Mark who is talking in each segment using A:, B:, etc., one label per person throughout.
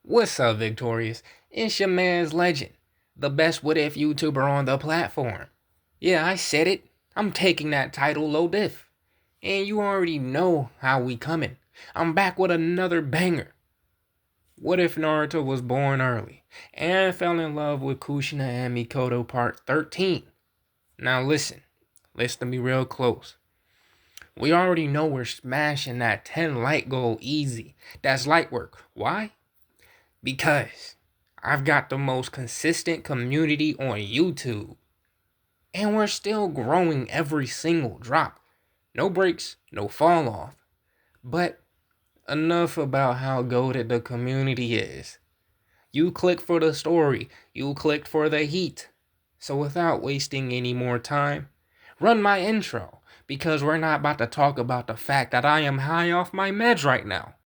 A: What's up, Victorious? It's your man's Legend, the best what if YouTuber on the platform. Yeah, I said it. I'm taking that title low diff. And you already know how we coming. I'm back with another banger. What if Naruto was born early and fell in love with Kushina and Mikoto part 13? Now listen to me real close. We already know we're smashing that 10 light goal easy. That's light work. Why? Because I've got the most consistent community on YouTube. And we're still growing every single drop. No breaks, no fall off. But enough about how goated the community is. You click for the story, you clicked for the heat. So without wasting any more time, run my intro, because we're not about to talk about the fact that I am high off my meds right now.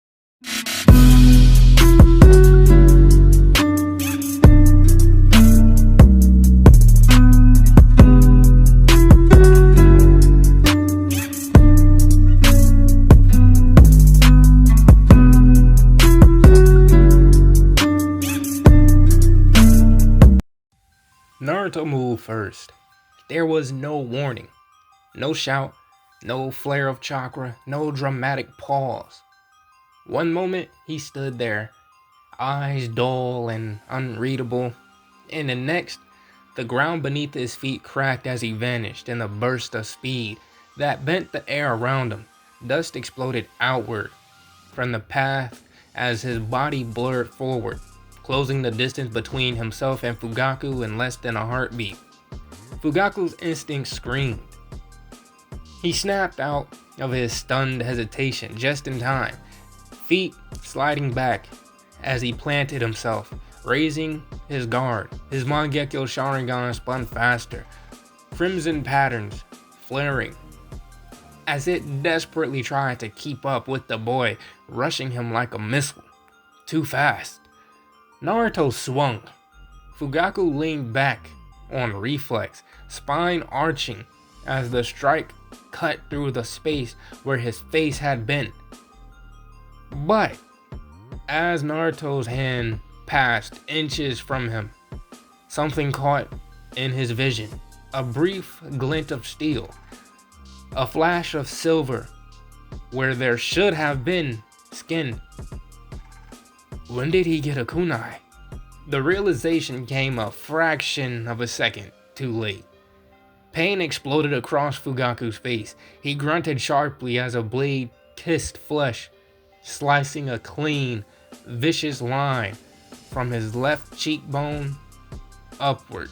A: Naruto moved first. There was no warning, no shout, no flare of chakra, no dramatic pause. One moment he stood there, eyes dull and unreadable. In the next, the ground beneath his feet cracked as he vanished in a burst of speed that bent the air around him. Dust exploded outward from the path as his body blurred forward, closing the distance between himself and Fugaku in less than a heartbeat. Fugaku's instinct screamed. He snapped out of his stunned hesitation just in time, feet sliding back as he planted himself, raising his guard. His Mangekyo Sharingan spun faster, crimson patterns flaring as it desperately tried to keep up with the boy, rushing him like a missile. Too fast. Naruto swung. Fugaku leaned back on reflex, spine arching as the strike cut through the space where his face had been. But as Naruto's hand passed inches from him, something caught in his vision. A brief glint of steel, a flash of silver where there should have been skin. When did he get a kunai? The realization came a fraction of a second too late. Pain exploded across Fugaku's face. He grunted sharply as a blade kissed flesh, slicing a clean, vicious line from his left cheekbone upward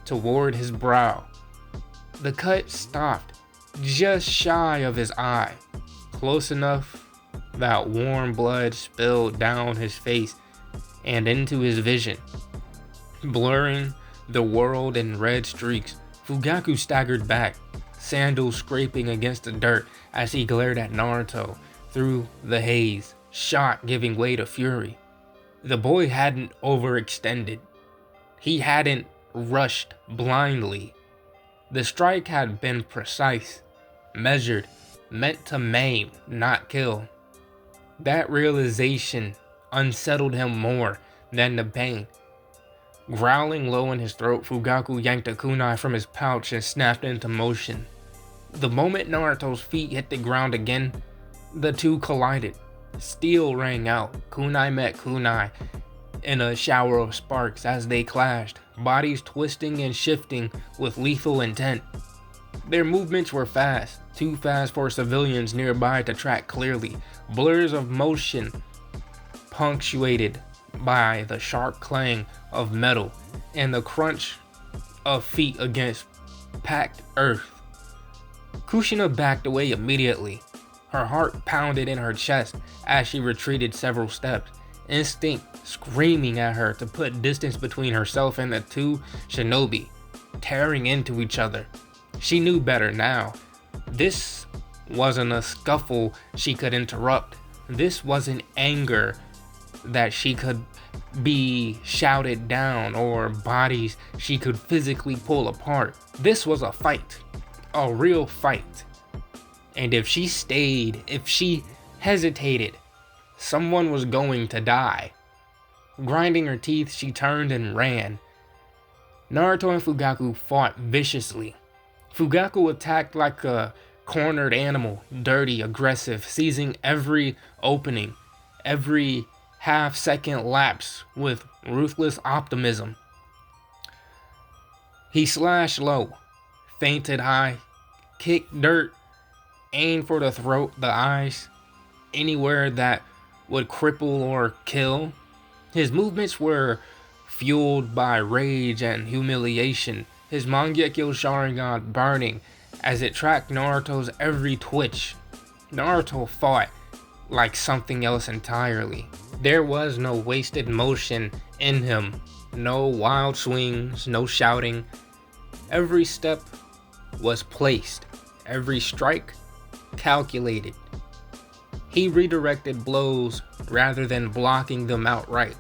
A: toward his brow. The cut stopped just shy of his eye, close enough that warm blood spilled down his face and into his vision, blurring the world in red streaks. Fugaku staggered back, sandals scraping against the dirt as he glared at Naruto through the haze, shock giving way to fury. The boy hadn't overextended. He hadn't rushed blindly. The strike had been precise, measured, meant to maim, not kill. That realization unsettled him more than the pain. Growling low in his throat, Fugaku yanked a kunai from his pouch and snapped into motion. The moment Naruto's feet hit the ground again, the two collided. Steel rang out, kunai met kunai in a shower of sparks as they clashed, bodies twisting and shifting with lethal intent. Their movements were fast, too fast for civilians nearby to track clearly. Blurs of motion punctuated by the sharp clang of metal and the crunch of feet against packed earth. Kushina backed away immediately. Her heart pounded in her chest as she retreated several steps, instinct screaming at her to put distance between herself and the two shinobi, tearing into each other. She knew better now. This wasn't a scuffle she could interrupt. This wasn't anger that she could be shouted down or bodies she could physically pull apart. This was a fight, a real fight. And if she stayed, if she hesitated, someone was going to die. Grinding her teeth, she turned and ran. Naruto and Fugaku fought viciously. Fugaku attacked like a cornered animal, dirty, aggressive, seizing every opening, every half-second lapse with ruthless optimism. He slashed low, feinted high, kicked dirt, aimed for the throat, the eyes, anywhere that would cripple or kill. His movements were fueled by rage and humiliation, his Mangekyo Sharingan burning as it tracked Naruto's every twitch. Naruto fought like something else entirely. There was no wasted motion in him, no wild swings, no shouting. Every step was placed, every strike calculated. He redirected blows rather than blocking them outright,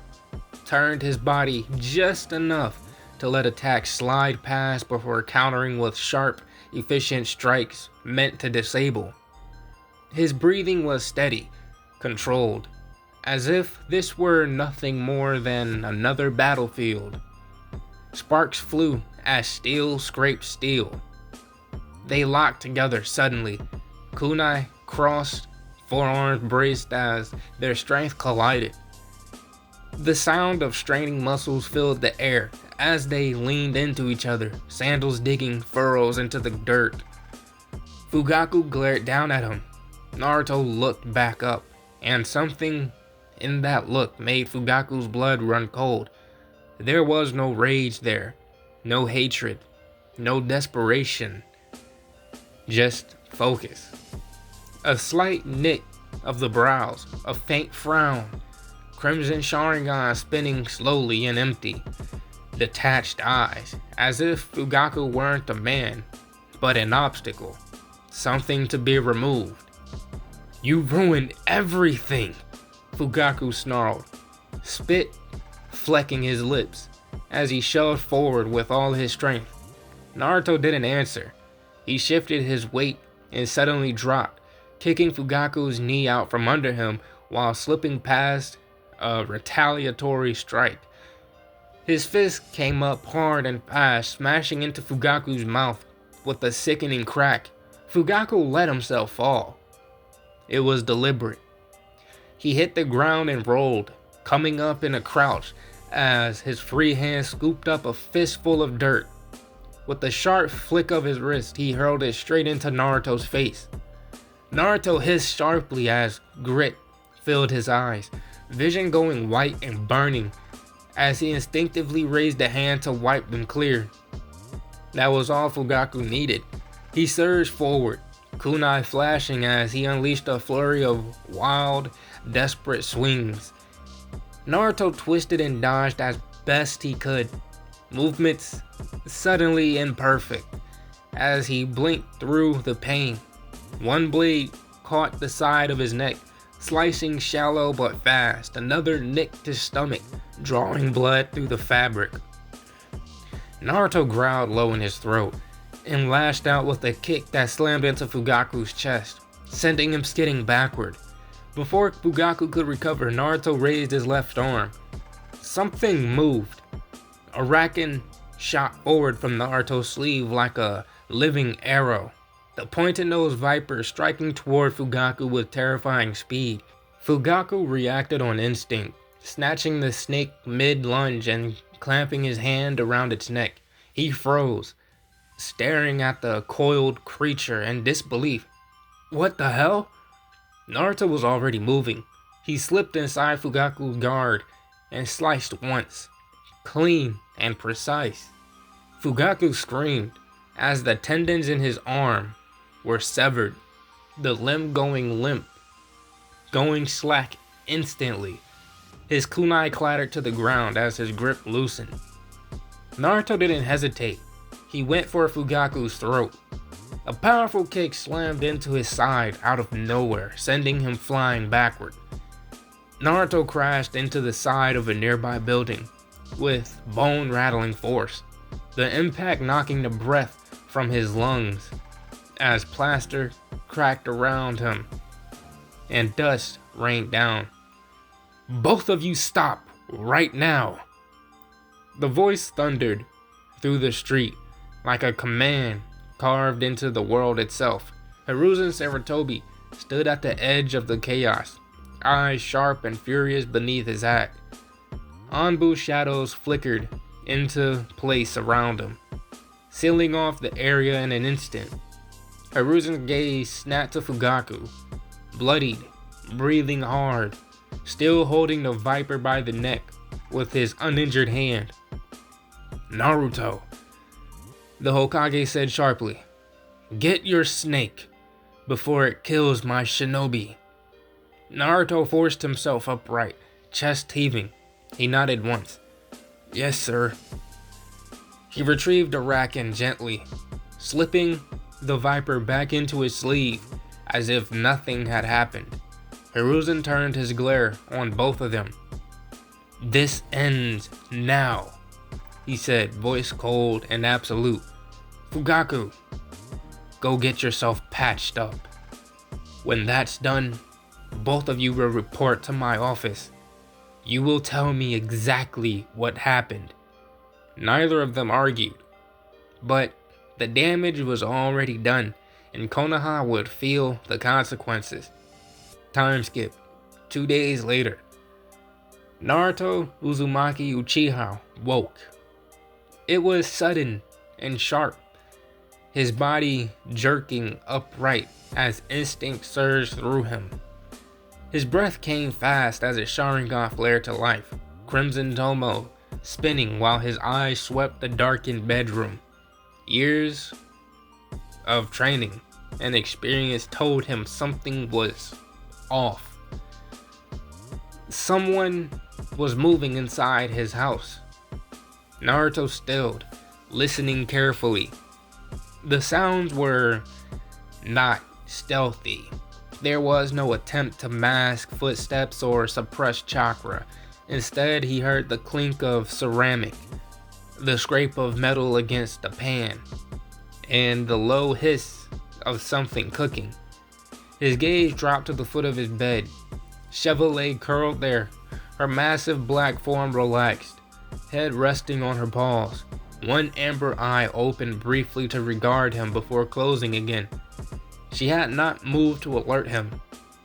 A: turned his body just enough to let attacks slide past before countering with sharp, efficient strikes meant to disable. His breathing was steady, controlled, as if this were nothing more than another battlefield. Sparks flew as steel scraped steel. They locked together suddenly, kunai crossed, forearms braced as their strength collided. The sound of straining muscles filled the air as they leaned into each other, sandals digging furrows into the dirt. Fugaku glared down at him. Naruto looked back up, and something in that look made Fugaku's blood run cold. There was no rage there, no hatred, no desperation, just focus. A slight knit of the brows, a faint frown, crimson Sharingan spinning slowly and empty, detached eyes, as if Fugaku weren't a man, but an obstacle, something to be removed. "You ruined everything," Fugaku snarled, spit flecking his lips, as he shoved forward with all his strength. Naruto didn't answer. He shifted his weight and suddenly dropped, kicking Fugaku's knee out from under him while slipping past a retaliatory strike. His fist came up hard and fast, smashing into Fugaku's mouth with a sickening crack. Fugaku let himself fall. It was deliberate. He hit the ground and rolled, coming up in a crouch as his free hand scooped up a fistful of dirt. With a sharp flick of his wrist, he hurled it straight into Naruto's face. Naruto hissed sharply as grit filled his eyes, vision going white and burning as he instinctively raised a hand to wipe them clear. That was all Fugaku needed. He surged forward, kunai flashing as he unleashed a flurry of wild, desperate swings. Naruto twisted and dodged as best he could, movements suddenly imperfect as he blinked through the pain. One blade caught the side of his neck, slicing shallow but fast. Another nicked his stomach, drawing blood through the fabric. Naruto growled low in his throat and lashed out with a kick that slammed into Fugaku's chest, sending him skidding backward. Before Fugaku could recover, Naruto raised his left arm. Something moved. A raken shot forward from Naruto's sleeve like a living arrow, the pointed-nosed viper striking toward Fugaku with terrifying speed. Fugaku reacted on instinct, snatching the snake mid-lunge and clamping his hand around its neck. He froze, staring at the coiled creature in disbelief. What the hell? Naruto was already moving. He slipped inside Fugaku's guard and sliced once, clean and precise. Fugaku screamed as the tendons in his arm were severed, the limb going limp, going slack instantly. His kunai clattered to the ground as his grip loosened. Naruto didn't hesitate. He went for Fugaku's throat. A powerful kick slammed into his side out of nowhere, sending him flying backward. Naruto crashed into the side of a nearby building with bone-rattling force, the impact knocking the breath from his lungs as plaster cracked around him and dust rained down. "Both of you stop Right now. The voice thundered through the street like a command carved into the world itself. Hiruzen Sarutobi stood at the edge of the chaos, eyes sharp and furious beneath his hat. Anbu shadows flickered into place around him, sealing off the area in an instant. Hiruzen's gaze snapped to Fugaku, bloodied, breathing hard, still holding the viper by the neck with his uninjured hand. Naruto, the Hokage said sharply, get your snake before it kills my shinobi. Naruto forced himself upright, chest heaving. He nodded once. Yes, sir. He retrieved a racken gently, slipping the viper back into his sleeve as if nothing had happened. Hiruzen turned his glare on both of them. This ends now, he said, voice cold and absolute. Fugaku, go get yourself patched up. When that's done, both of you will report to my office. You will tell me exactly what happened. Neither of them argued, but the damage was already done, and Konoha would feel the consequences. Time skip. 2 days later. Naruto Uzumaki Uchiha woke. It was sudden and sharp, his body jerking upright as instinct surged through him. His breath came fast as his Sharingan flared to life, Crimson Tomo spinning while his eyes swept the darkened bedroom. Years of training and experience told him something was off. Someone was moving inside his house. Naruto stilled, listening carefully. The sounds were not stealthy. There was no attempt to mask footsteps or suppress chakra. Instead, he heard the clink of ceramic, the scrape of metal against a pan, and the low hiss of something cooking. His gaze dropped to the foot of his bed. Chevrolet curled there, her massive black form relaxed, head resting on her paws. One amber eye opened briefly to regard him before closing again. She had not moved to alert him.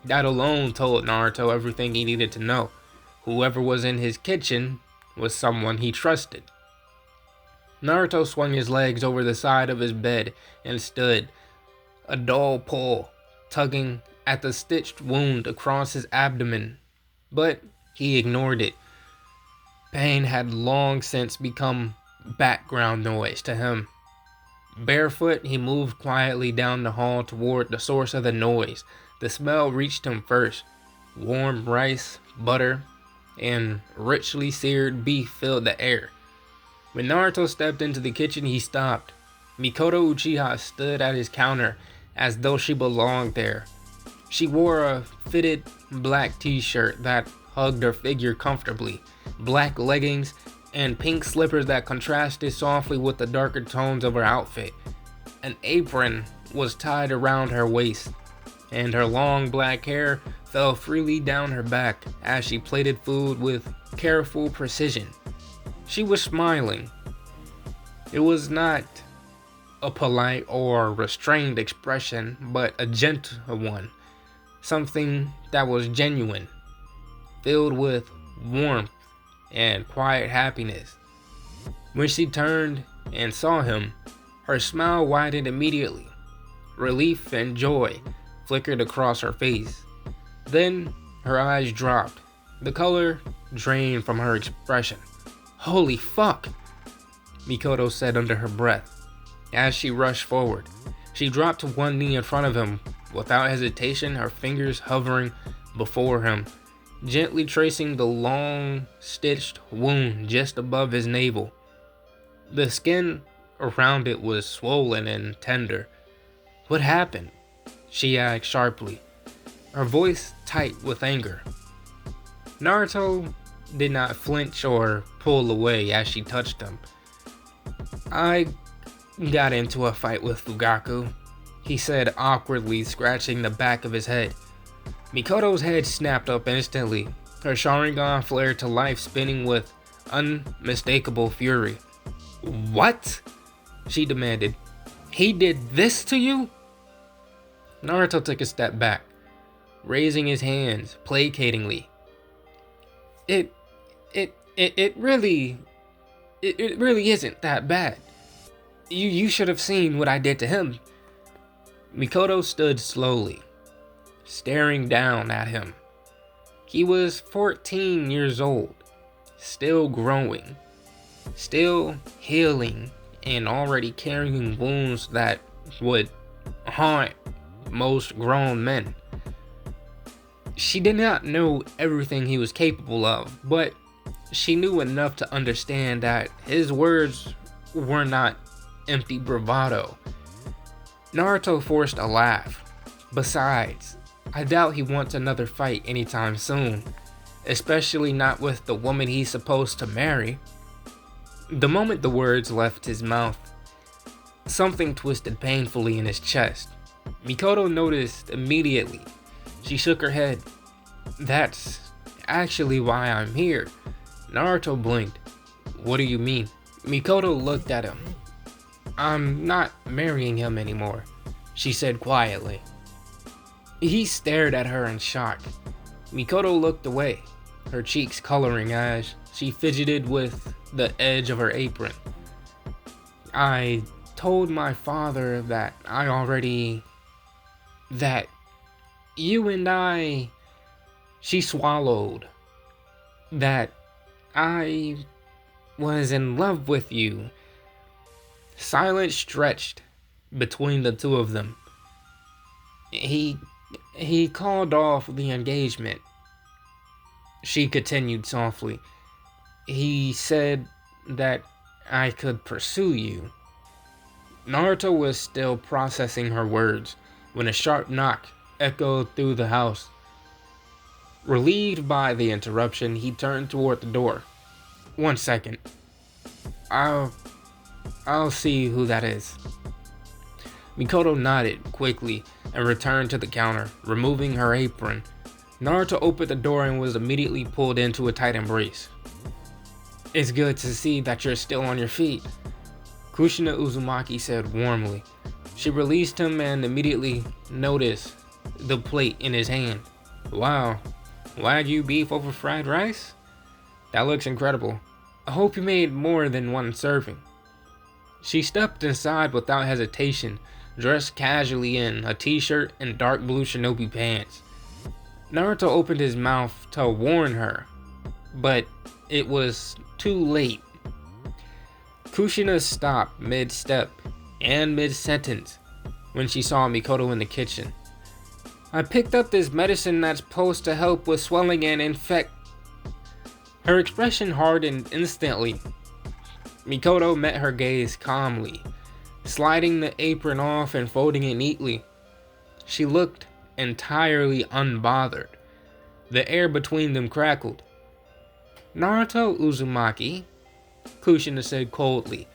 A: That alone told Naruto everything he needed to know. Whoever was in his kitchen was someone he trusted. Naruto swung his legs over the side of his bed and stood, a dull pull tugging at the stitched wound across his abdomen, but he ignored it. Pain had long since become background noise to him. Barefoot, he moved quietly down the hall toward the source of the noise. The smell reached him first. Warm rice, butter, and richly seared beef filled the air. When Naruto stepped into the kitchen, he stopped. Mikoto Uchiha stood at his counter as though she belonged there. She wore a fitted black t-shirt that hugged her figure comfortably, black leggings, and pink slippers that contrasted softly with the darker tones of her outfit. An apron was tied around her waist, and her long black hair fell freely down her back as she plated food with careful precision. She was smiling. It was not a polite or restrained expression, but a gentle one, something that was genuine, filled with warmth and quiet happiness. When she turned and saw him, her smile widened immediately. Relief and joy flickered across her face. Then her eyes dropped. The color drained from her expression. Holy fuck, Mikoto said under her breath. As she rushed forward, she dropped to one knee in front of him, without hesitation, her fingers hovering before him, gently tracing the long, stitched wound just above his navel. The skin around it was swollen and tender. What happened? She asked sharply, her voice tight with anger. Naruto did not flinch or pull away as she touched him. I got into a fight with Fugaku, he said awkwardly, scratching the back of his head. Mikoto's head snapped up instantly. Her Sharingan flared to life, spinning with unmistakable fury. "What?" she demanded. "He did this to you?" Naruto took a step back, raising his hands placatingly. It really isn't that bad. You should have seen what I did to him." Mikoto stood slowly, staring down at him. He was 14 years old, still growing, still healing, and already carrying wounds that would haunt most grown men. She did not know everything he was capable of, but she knew enough to understand that his words were not empty bravado. Naruto forced a laugh. Besides, I doubt he wants another fight anytime soon, especially not with the woman he's supposed to marry. The moment the words left his mouth, something twisted painfully in his chest. Mikoto noticed immediately. She shook her head. "That's actually why I'm here." Naruto blinked. "What do you mean?" Mikoto looked at him. "I'm not marrying him anymore," she said quietly. He stared at her in shock. Mikoto looked away, her cheeks coloring as she fidgeted with the edge of her apron. "I told my father that that you and I," she swallowed, "that I was in love with you." Silence stretched between the two of them. He called off the engagement," she continued softly. "He said that I could pursue you." Naruto was still processing her words when a sharp knock echoed through the house. Relieved by the interruption, he turned toward the door. "1 second. I'll see who that is." Mikoto nodded quickly and returned to the counter, removing her apron. Naruto opened the door and was immediately pulled into a tight embrace. "It's good to see that you're still on your feet," Kushina Uzumaki said warmly. She released him and immediately noticed the plate in his hand. "Wow, Wagyu beef over fried rice? That looks incredible. I hope you made more than one serving." She stepped inside without hesitation, dressed casually in a t-shirt and dark blue shinobi pants. Naruto opened his mouth to warn her, but it was too late. Kushina stopped mid-step and mid-sentence when she saw Mikoto in the kitchen. "I picked up this medicine that's supposed to help with swelling and infect." Her expression hardened instantly. Mikoto met her gaze calmly, sliding the apron off and folding it neatly. She looked entirely unbothered. The air between them crackled. "Naruto Uzumaki," Kushina said coldly.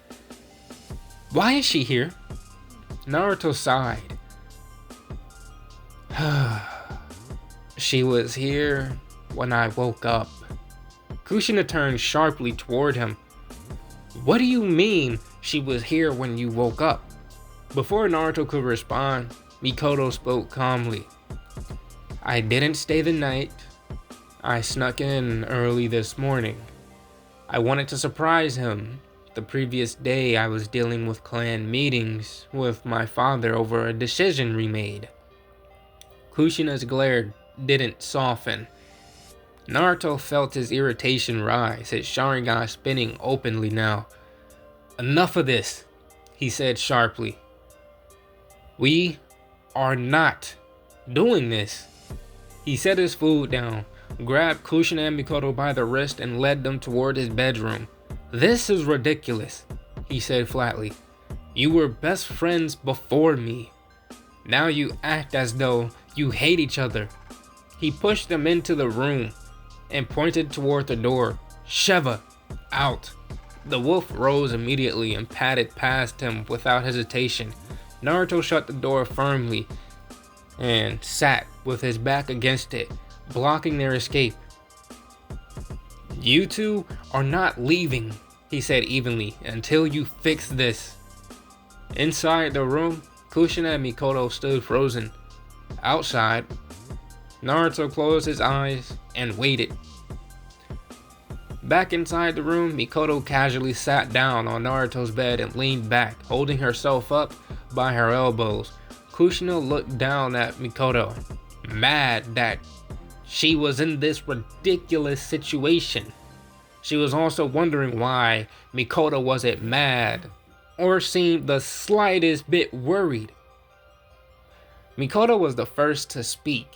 A: "Why is she here?" Naruto sighed. "She was here when I woke up." Kushina turned sharply toward him. "What do you mean she was here when you woke up?" Before Naruto could respond, Mikoto spoke calmly. "I didn't stay the night. I snuck in early this morning. I wanted to surprise him. The previous day I was dealing with clan meetings with my father over a decision we made." Kushina's glare didn't soften. Naruto felt his irritation rise, his Sharingan spinning openly now. "Enough of this," he said sharply. "We are not doing this." He set his food down, grabbed Kushina and Mikoto by the wrist and led them toward his bedroom. "This is ridiculous," he said flatly. "You were best friends before me. Now you act as though you hate each other." He pushed them into the room and pointed toward the door. "Sheva, out." The wolf rose immediately and padded past him without hesitation. Naruto shut the door firmly and sat with his back against it, blocking their escape. You two are not leaving, he said evenly, until you fix this. Inside the room, Kushina and Mikoto stood frozen. Outside, Naruto closed his eyes and waited. Back inside the room, Mikoto casually sat down on Naruto's bed and leaned back, holding herself up by her elbows. Kushina looked down at Mikoto, mad that she was in this ridiculous situation. She was also wondering why Mikoto wasn't mad or seemed the slightest bit worried. Mikoto was the first to speak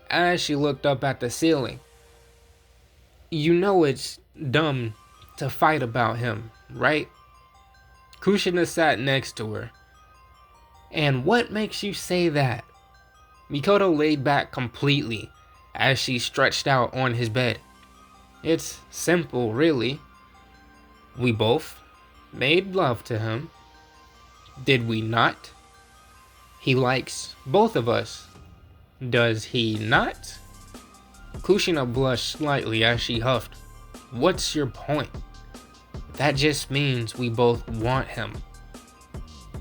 A: as she looked up at the ceiling. You know it's dumb to fight about him, right? Kushina sat next to her. And what makes you say that? Mikoto laid back completely as she stretched out on his bed. It's simple, really. We both made love to him. Did we not? He likes both of us. Does he not? Kushina blushed slightly as she huffed. What's your point? That just means we both want him.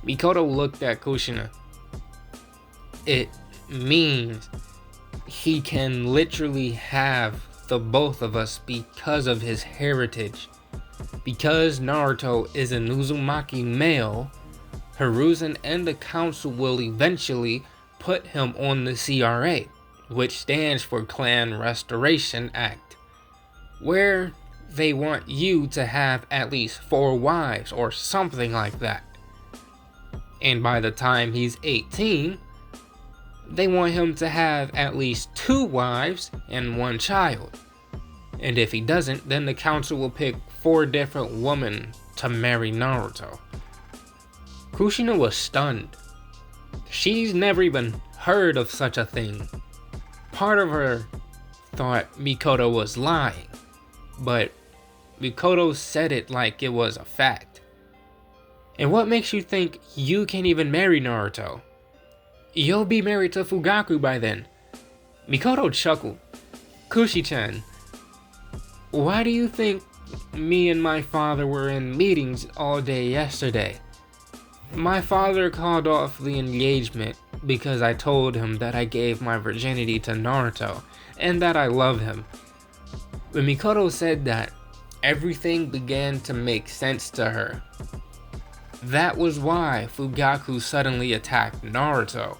A: Mikoto looked at Kushina. It means he can literally have the both of us because of his heritage. Because Naruto is an Uzumaki male, Hiruzen and the council will eventually put him on the CRA, which stands for Clan Restoration Act, where they want you to have at least 4 wives or something like that. And by the time he's 18, they want him to have at least 2 wives and 1 child. And if he doesn't, then the council will pick 4 different women to marry Naruto. Kushina was stunned. She's never even heard of such a thing. Part of her thought Mikoto was lying, but Mikoto said it like it was a fact. And what makes you think you can even marry Naruto? You'll be married to Fugaku by then. Mikoto chuckled. Kushi-chan, why do you think me and my father were in meetings all day yesterday? My father called off the engagement because I told him that I gave my virginity to Naruto and that I love him. When Mikoto said that, everything began to make sense to her. That was why Fugaku suddenly attacked Naruto.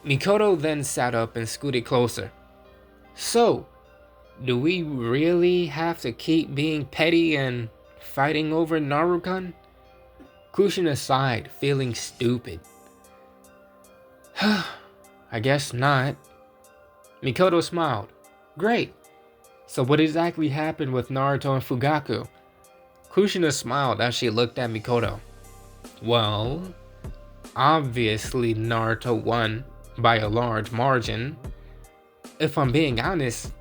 A: Mikoto then sat up and scooted closer. So, do we really have to keep being petty and fighting over Narukan? Kushina sighed, feeling stupid. I guess not. Mikoto smiled. Great. So what exactly happened with Naruto and Fugaku? Kushina smiled as she looked at Mikoto. Well, obviously Naruto won by a large margin. If I'm being honest,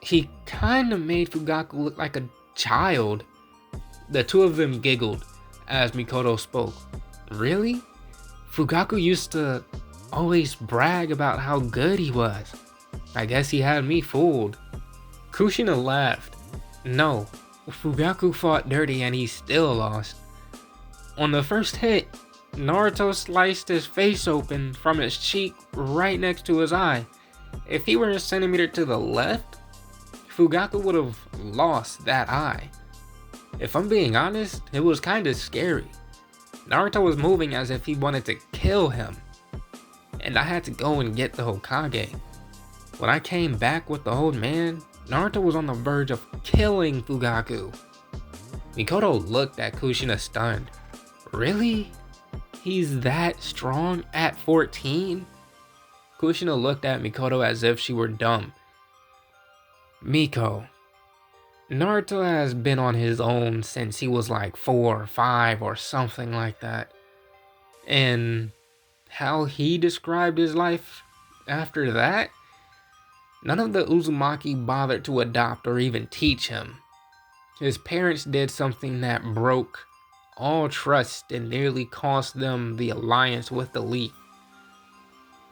A: he kinda made Fugaku look like a child. The two of them giggled as Mikoto spoke. Really? Fugaku used to always brag about how good he was. I guess he had me fooled. Kushina laughed. No, Fugaku fought dirty and he still lost. On the first hit, Naruto sliced his face open from his cheek right next to his eye. If he were a centimeter to the left, Fugaku would have lost that eye. If I'm being honest, it was kinda scary. Naruto was moving as if he wanted to kill him. And I had to go and get the Hokage. When I came back with the old man, Naruto was on the verge of killing Fugaku. Mikoto looked at Kushina stunned. Really? He's that strong at 14? Kushina looked at Mikoto as if she were dumb. Miko, Naruto has been on his own since he was like 4 or 5 or something like that. And how he described his life after that? None of the Uzumaki bothered to adopt or even teach him. His parents did something that broke all trust and nearly cost them the alliance with the Leaf.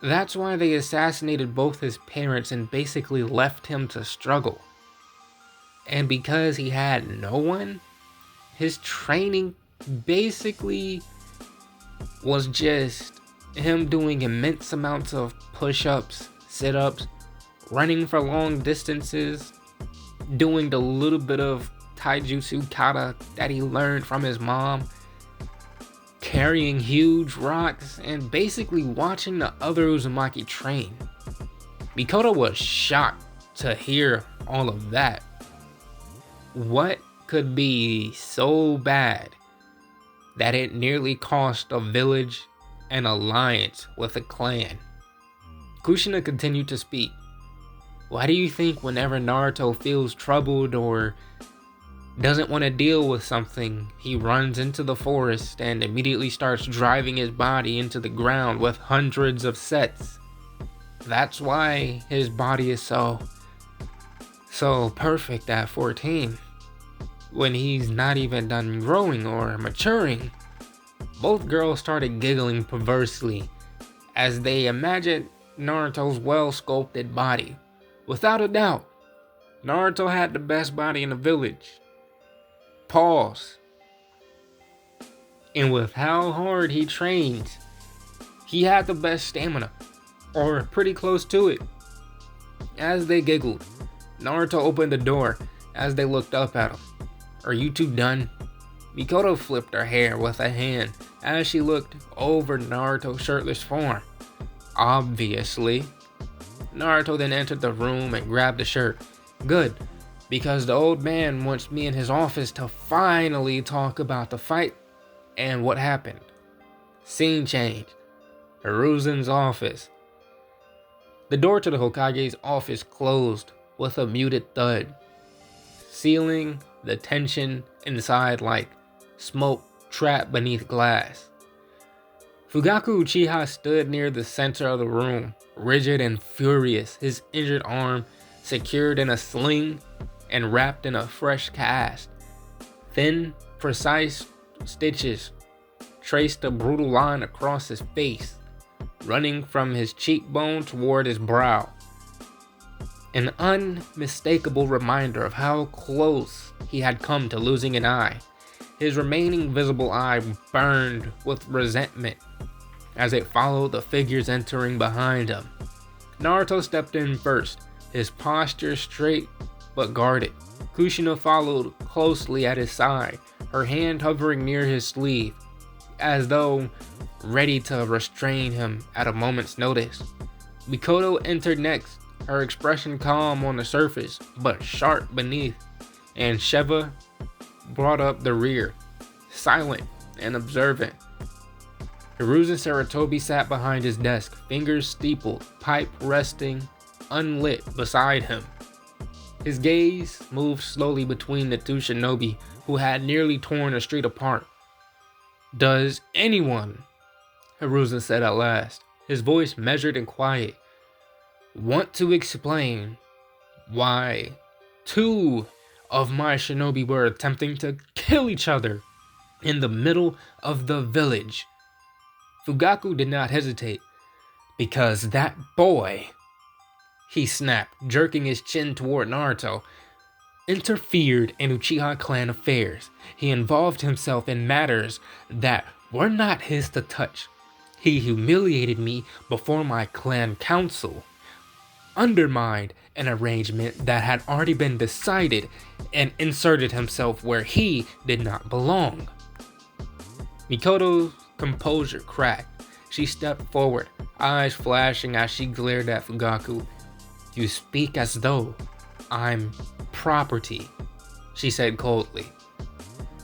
A: That's why they assassinated both his parents and basically left him to struggle. And because he had no one, his training basically was just him doing immense amounts of push-ups, sit-ups, running for long distances, doing the little bit of taijutsu kata that he learned from his mom, carrying huge rocks, and basically watching the other Uzumaki train. Mikoto was shocked to hear all of that. What could be so bad that it nearly cost a village an alliance with a clan? Kushina continued to speak. Why do you think whenever Naruto feels troubled or doesn't want to deal with something, he runs into the forest and immediately starts driving his body into the ground with hundreds of sets? That's why his body is so perfect at 14. When he's not even done growing or maturing. Both girls started giggling perversely as they imagined Naruto's well-sculpted body. Without a doubt, Naruto had the best body in the village. Pause. And with how hard he trained, he had the best stamina, or pretty close to it. As they giggled, Naruto opened the door as they looked up at him. Are you two done? Mikoto flipped her hair with a hand as she looked over Naruto's shirtless form. Obviously. Naruto then entered the room and grabbed the shirt. Good, because the old man wants me in his office to finally talk about the fight and what happened. Scene change. Hiruzen's office. The door to the Hokage's office closed with a muted thud, sealing the tension inside like smoke trapped beneath glass. Fugaku Uchiha stood near the center of the room, rigid and furious, his injured arm secured in a sling and wrapped in a fresh cast. Thin, precise stitches traced a brutal line across his face, running from his cheekbone toward his brow. An unmistakable reminder of how close he had come to losing an eye. His remaining visible eye burned with resentment as it followed the figures entering behind him. Naruto stepped in first, his posture straight but guarded. Kushina followed closely at his side, her hand hovering near his sleeve, as though ready to restrain him at a moment's notice. Mikoto entered next, her expression calm on the surface, but sharp beneath, and Sheva brought up the rear, silent and observant. Hiruzen Sarutobi sat behind his desk, fingers steepled, pipe resting unlit beside him. His gaze moved slowly between the two shinobi who had nearly torn the street apart. Does anyone, Hiruzen said at last, his voice measured and quiet, want to explain why two of my shinobi were attempting to kill each other in the middle of the village? Fugaku did not hesitate. Because that boy, he snapped, jerking his chin toward Naruto, interfered in Uchiha clan affairs. He involved himself in matters that were not his to touch. He humiliated me before my clan council, undermined an arrangement that had already been decided, and inserted himself where he did not belong. Mikoto's composure cracked. She stepped forward, eyes flashing as she glared at Fugaku. You speak as though I'm property, she said coldly.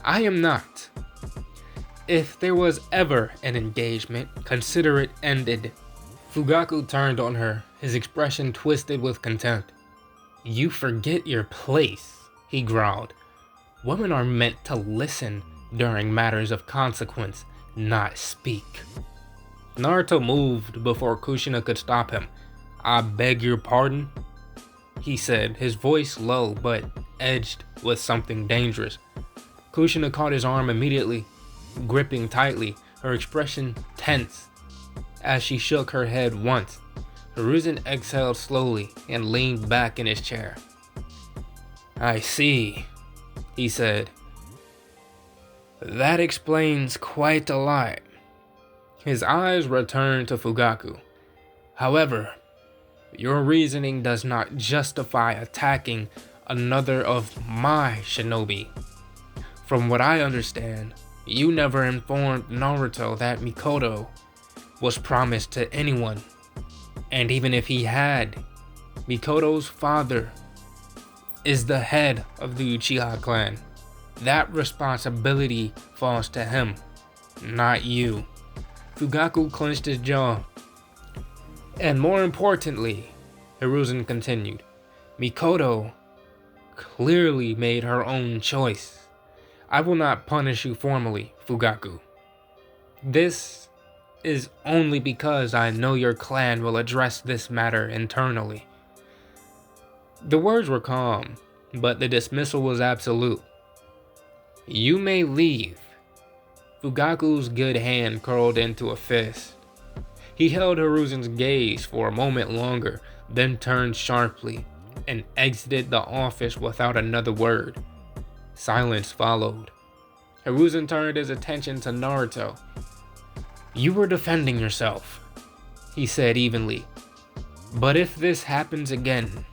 A: I am not. If there was ever an engagement, consider it ended. Fugaku turned on her, his expression twisted with contempt. You forget your place, he growled. Women are meant to listen during matters of consequence, not speak. Naruto moved before Kushina could stop him. I beg your pardon, he said, his voice low but edged with something dangerous. Kushina caught his arm immediately, gripping tightly, her expression tense as she shook her head once. Hiruzen exhaled slowly and leaned back in his chair. I see, he said. That explains quite a lot. His eyes returned to Fugaku. However, your reasoning does not justify attacking another of my shinobi. From what I understand, you never informed Naruto that Mikoto was promised to anyone. And even if he had, Mikoto's father is the head of the Uchiha clan. That responsibility falls to him, not you. Fugaku clenched his jaw. And more importantly, Hiruzen continued, Mikoto clearly made her own choice. I will not punish you formally, Fugaku. This is only because I know your clan will address this matter internally. The words were calm, but the dismissal was absolute. You may leave. Fugaku's good hand curled into a fist. He held Hiruzen's gaze for a moment longer, then turned sharply and exited the office without another word. Silence followed. Hiruzen turned his attention to Naruto. You were defending yourself, he said evenly. But if this happens again,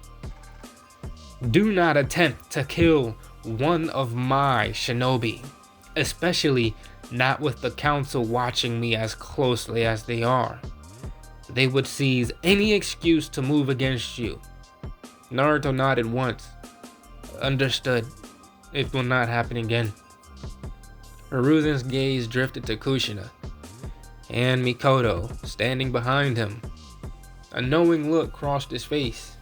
A: do not attempt to kill one of my shinobi, especially not with the council watching me as closely as they are. They would seize any excuse to move against you. Naruto nodded once. Understood. It will not happen again. Hiruzen's gaze drifted to Kushina and Mikoto standing behind him. A knowing look crossed his face.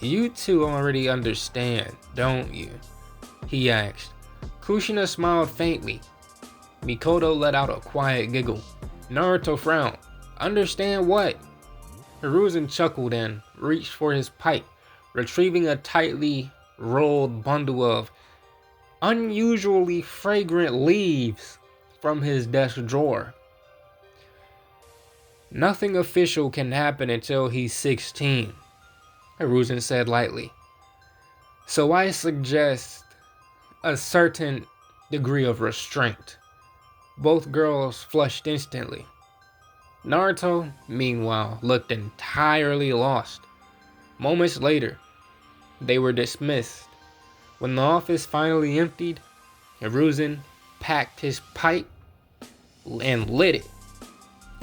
A: You two already understand, don't you? He asked. Kushina smiled faintly. Mikoto let out a quiet giggle. Naruto frowned. Understand what? Hiruzen chuckled and reached for his pipe, retrieving a tightly rolled bundle of unusually fragrant leaves from his desk drawer. Nothing official can happen until he's 16, Hiruzen said lightly. So I suggest a certain degree of restraint. Both girls flushed instantly. Naruto, meanwhile, looked entirely lost. Moments later, they were dismissed. When the office finally emptied, Hiruzen packed his pipe and lit it.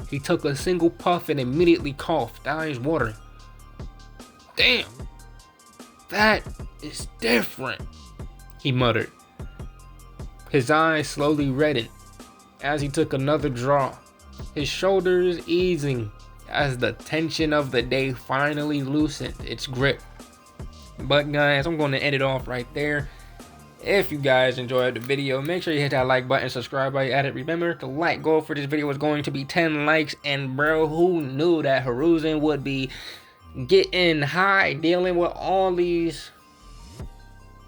A: He took a single puff and immediately coughed, eyes watering. Damn, that is different, he muttered. His eyes slowly reddened as he took another draw, his shoulders easing as the tension of the day finally loosened its grip. But guys, I'm going to end it off right there. If you guys enjoyed the video, make sure you hit that like button, subscribe while you're at it. Remember, the like goal for this video was going to be 10 likes. And bro, who knew that Hiruzen would be getting high, dealing with all these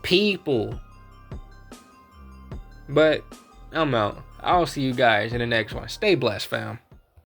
A: people? But I'm out. I'll see you guys in the next one. Stay blessed, fam.